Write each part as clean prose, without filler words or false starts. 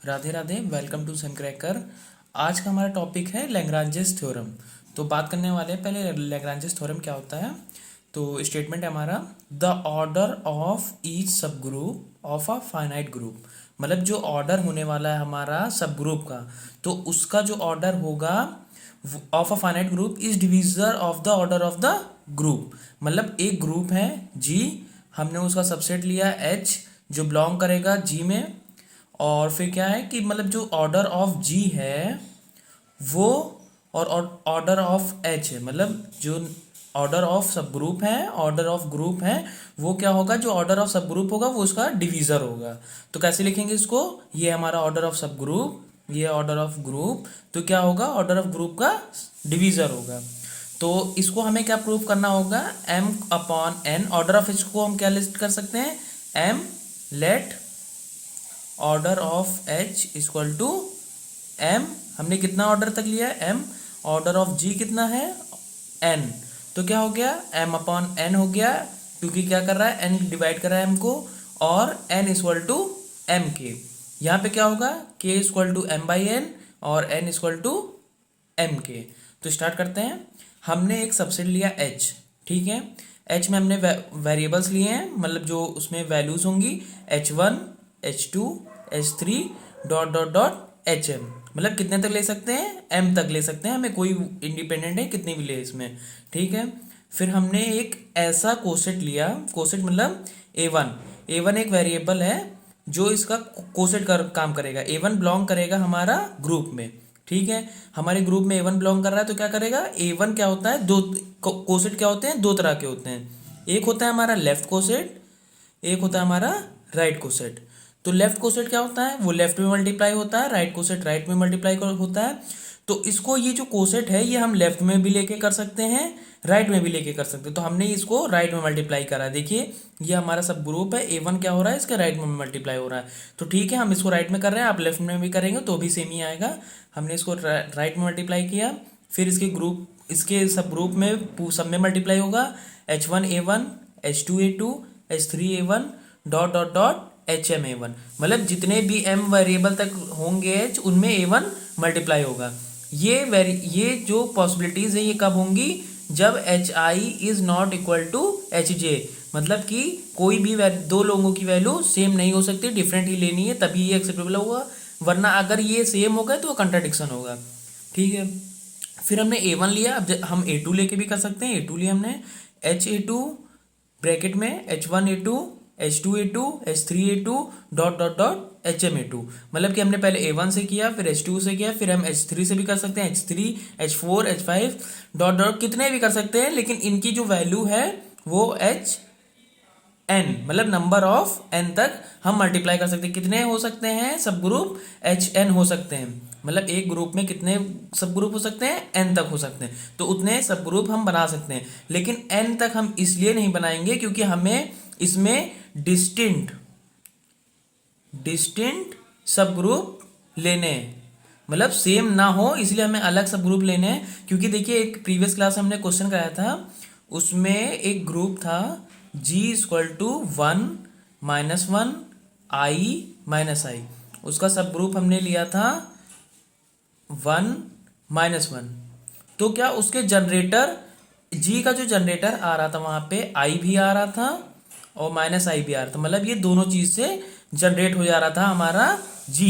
Radhe Radhe, welcome to Suncracker. आज का हमारा टॉपिक है लैग्रांजेस थ्योरम। तो बात करने वाले हैं पहले लैग्रांजेस थ्योरम क्या होता है। तो स्टेटमेंट है हमारा, द ऑर्डर ऑफ ईच सब group of a finite group. मतलब जो ऑर्डर होने वाला है हमारा सब ग्रुप का, तो उसका जो ऑर्डर होगा of a finite group is divisor of the order of the group. मतलब एक ग्रुप है जी, हमने उसका सबसेट लिया एच जो बिलोंग करेगा जी में, और फिर क्या है कि मतलब जो ऑर्डर ऑफ जी है वो और ऑर्डर ऑफ एच है, मतलब जो ऑर्डर ऑफ सब ग्रुप है, ऑर्डर ऑफ ग्रुप है, वो क्या होगा, जो ऑर्डर ऑफ सब ग्रुप होगा वो उसका डिवीजर होगा। तो कैसे लिखेंगे इसको, ये हमारा ऑर्डर ऑफ सब ग्रुप, ये ऑर्डर ऑफ ग्रुप, तो क्या होगा, ऑर्डर ऑफ ग्रुप का डिवीजर होगा। तो इसको हमें क्या प्रूव करना होगा, m अपॉन n। ऑर्डर ऑफ इसको हम क्या लिस्ट कर सकते हैं, m let order of h equal to m। हमने कितना ऑर्डर तक लिया है, m। ऑर्डर ऑफ g कितना है, n। तो क्या हो गया, m अपॉन n हो गया, क्योंकि क्या कर रहा है, n डिवाइड कर रहा है m को, और n इक्वल टू m के। यहाँ पे क्या होगा, k equal to m by n और n equal to m K. तो स्टार्ट करते हैं। हमने एक सबसेट लिया h, ठीक है। h में हमने वेरिएबल्स लिए हैं, मतलब जो उसमें वैल्यूज होंगी h1 h2 h3 dot dot dot hm। मतलब कितने तक ले सकते हैं, m तक ले सकते हैं, हमें कोई इंडिपेंडेंट है कितनी भी ले इसमें, ठीक है। फिर हमने एक ऐसा कोसेट लिया, कोसेट मतलब a1 एक वेरिएबल है जो इसका कोसेट का काम करेगा। a1 बिलोंग करेगा हमारा ग्रुप में, ठीक है। हमारे ग्रुप में a1 बिलोंग कर रहा है, तो क्या करेगा, a1 क्या होता है, दो कोसेट क्या होते हैं, दो तरह के होते हैं। एक होता है हमारा लेफ्ट कोसेट, एक होता है हमारा राइट कोसेट। तो लेफ्ट कोसेट क्या होता है, वो लेफ्ट में मल्टीप्लाई होता है, राइट कोसेट राइट में मल्टीप्लाई होता है। तो इसको, ये जो कोसेट है ये हम लेफ्ट में भी लेके कर सकते हैं, राइट में भी लेके कर सकते हैं। तो हमने इसको राइट में मल्टीप्लाई करा, देखिए ये हमारा सब ग्रुप है, a1 क्या हो रहा है, इसका राइट में मल्टीप्लाई हो रहा है। तो ठीक है, हम इसको राइट में कर रहे हैं, आप लेफ्ट में भी करेंगे तो भी सेम ही आएगा। हमने इसको राइट में मल्टीप्लाई किया, फिर इसके ग्रुप, इसके सब ग्रुप में सब में मल्टीप्लाई होगा, h1 a1 h2 a2 h3 a1 dot dot dot hm a1। मतलब जितने भी m वेरिएबल तक होंगे h, उनमें a1 मल्टीप्लाई होगा। ये जो पॉसिबिलिटीज है ये कब होंगी, जब H I is not equal to H J. मतलब कि कोई भी दो लोगों की वैल्यू सेम नहीं हो सकती, डिफरेंट ही लेनी है, तभी ये एक्सेप्टेबल होगा, वरना अगर ये सेम होगा तो वो कंट्राडिक्शन होगा, ठीक है। फिर हमने a1 लिया, अब हम a2 लेके भी कर सकते हैं। a2 लिया हमने, h a2 ब्रैकेट में h1 a2 h2 a2 h3 a2 dot dot dot hm a2। मतलब कि हमने पहले a1 से किया, फिर h2 से किया, फिर हम h3 से भी कर सकते हैं, h3 h4 h5 dot dot कितने भी कर सकते हैं, लेकिन इनकी जो वैल्यू है वो h n, मतलब नंबर ऑफ n तक हम मल्टीप्लाई कर सकते हैं। कितने हो सकते हैं सब ग्रुप, hn हो सकते हैं। मतलब एक ग्रुप में कितने सब ग्रुप हो सकते हैं, n तक हो सकते हैं, तो उतने सब ग्रुप हम बना सकते हैं। लेकिन n तक हम इसलिए नहीं बनाएंगे क्योंकि हमें इसमें डिस्टिंक्ट सब ग्रुप लेने हैं, मतलब सेम ना हो, इसलिए हमें अलग सब ग्रुप लेने हैं। क्योंकि देखिए एक प्रीवियस क्लास में हमने क्वेश्चन कराया था, उसमें एक ग्रुप था g इक्वल टू 1 -1 i-i, उसका सब ग्रुप हमने लिया था 1 -1। तो क्या उसके जनरेटर, g का जो जनरेटर आ रहा था वहां पे i भी आ रहा था और -i भी आ रहा था, मतलब ये दोनों चीज से जनरेट हो जा रहा था हमारा g।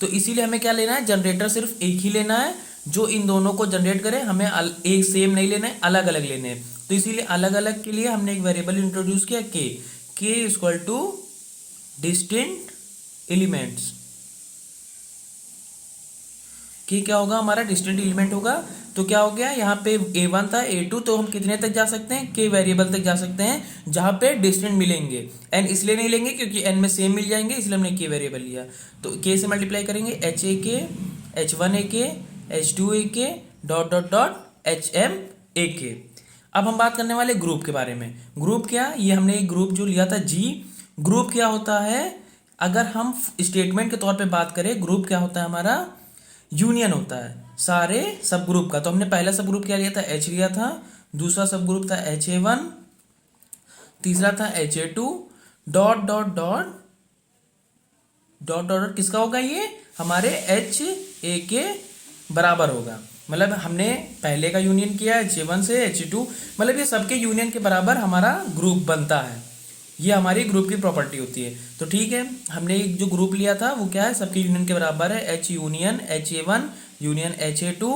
तो इसीलिए हमें क्या लेना है, जनरेटर सिर्फ एक ही लेना है जो इन दोनों को जनरेट करे, हमें एक सेम नहीं लेना है, अलग अलग लेने हैं। तो इसीलिए अलग अलग के लिए हमने एक वेरिएबल इंट्रोड्यूस किया k equal two distinct elements. कि क्या होगा, हमारा डिस्टिंक्ट एलिमेंट होगा। तो क्या हो गया, यहाँ पे a1 था a2, तो हम कितने तक जा सकते हैं, k वेरिएबल तक जा सकते हैं जहाँ पे डिस्टिंक्ट मिलेंगे। n इसलिए नहीं लेंगे क्योंकि n में सेम मिल जाएंगे, इसलिए हमने k वेरिएबल लिया। तो k से मल्टीप्लाई करेंगे, h a k h1 a k h2 a k dot dot dot hm a k। अब हम बात करने वाले ग्रुप के बारे में। ग्रुप क्या, ये हमने एक ग्रुप जो लिया था g। ग्रुप क्या होता है, अगर हम स्टेटमेंट के तौर पे बात करें, ग्रुप क्या होता है हमारा, यूनियन होता है सारे सब ग्रुप का। तो हमने पहला सब ग्रुप क्या लिया था, h लिया था, दूसरा सब ग्रुप था ha1, तीसरा था ha2 dot dot dot dot dot dot किसका होगा, ये हमारे एच ए के बराबर होगा। मतलब हमने पहले का यूनियन किया H1 से H2, मतलब ये सबके यूनियन के बराबर हमारा ग्रुप बनता है। ये हमारी ग्रुप की प्रॉपर्टी होती है। तो ठीक है, हमने जो ग्रुप लिया था वो क्या है, सबके यूनियन के बराबर है, H union HA1 union HA2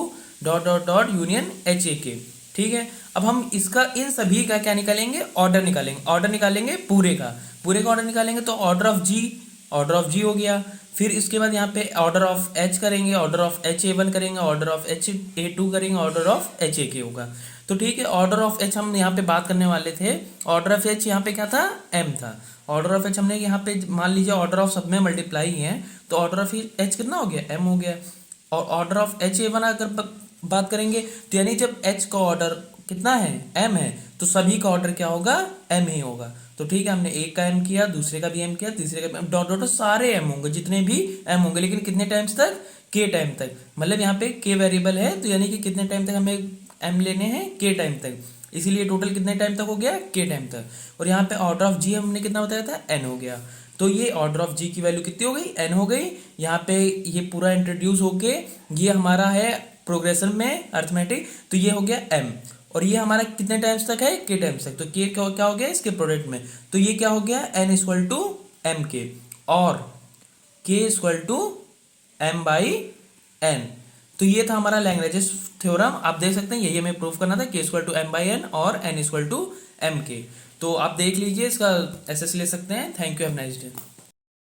dot dot dot union HAK। ठीक है, अब हम इसका इन सभी का क्या निकालेंगे, ऑर्डर निकालेंगे। ऑर्डर निकालेंगे पूरे का ऑर्डर निकालेंगे, तो ऑर्डर ऑफ जी हो गया। फिर इसके बाद यहाँ पे ऑर्डर ऑफ एच करेंगे, ऑर्डर ऑफ HA1 करेंगे, ऑर्डर ऑफ HA2 करेंगे, ऑर्डर ऑफ HAK होगा। तो ठीक है, ऑर्डर ऑफ एच हम यहाँ पे बात करने वाले थे। ऑर्डर ऑफ एच यहाँ पे क्या था, m था। ऑर्डर ऑफ एच हमने यहाँ पे मान लीजिए ऑर्डर ऑफ सब में मल्टीप्लाई है, तो ऑर्डर ऑफ एच कितना हो गया, m हो गया। और ऑर्डर ऑफ HA1 अगर बात करेंगे, तो यानी जब h का ऑर्डर कितना है, m है, तो सभी का ऑर्डर क्या होगा, m ही होगा। तो ठीक है, हमने एक का m किया, दूसरे का भी m किया, तीसरे का डॉट डॉट सारे m होंगे, जितने भी m होंगे, लेकिन कितने टाइम्स तक, k टाइम तक। मतलब यहाँ पे k वेरिएबल है, तो यानी कि कितने टाइम तक हमें m लेने हैं, k टाइम तक। इसीलिए टोटल कितने टाइम तक हो गया, k टाइम तक। और यहाँ पे ऑर्डर ऑफ g हमने कितना बताया था, n हो गया। तो ये ऑर्डर ऑफ g की वैल्यू कितनी हो गई, n हो गई। यहाँ पे ये पूरा इंट्रोड्यूस होके ये हमारा है प्रोग्रेशन में अर्थमेटिक, तो ये हो गया m। और ये हमारा कितने टाइम्स तक है, k टाइम्स तक। तो k क्या हो गया इसके प्रोडक्ट में, तो ये क्या हो गया, n equal to M K और k equal to m by n। तो ये था हमारा लैग्रेंजेस थ्योरम। आप देख सकते हैं, यही हमें प्रूव करना था, k equal to m by n और n equal to m K. तो आप देख लीजिए, इसका एसएस ले सकते हैं। Thank you, have nice day.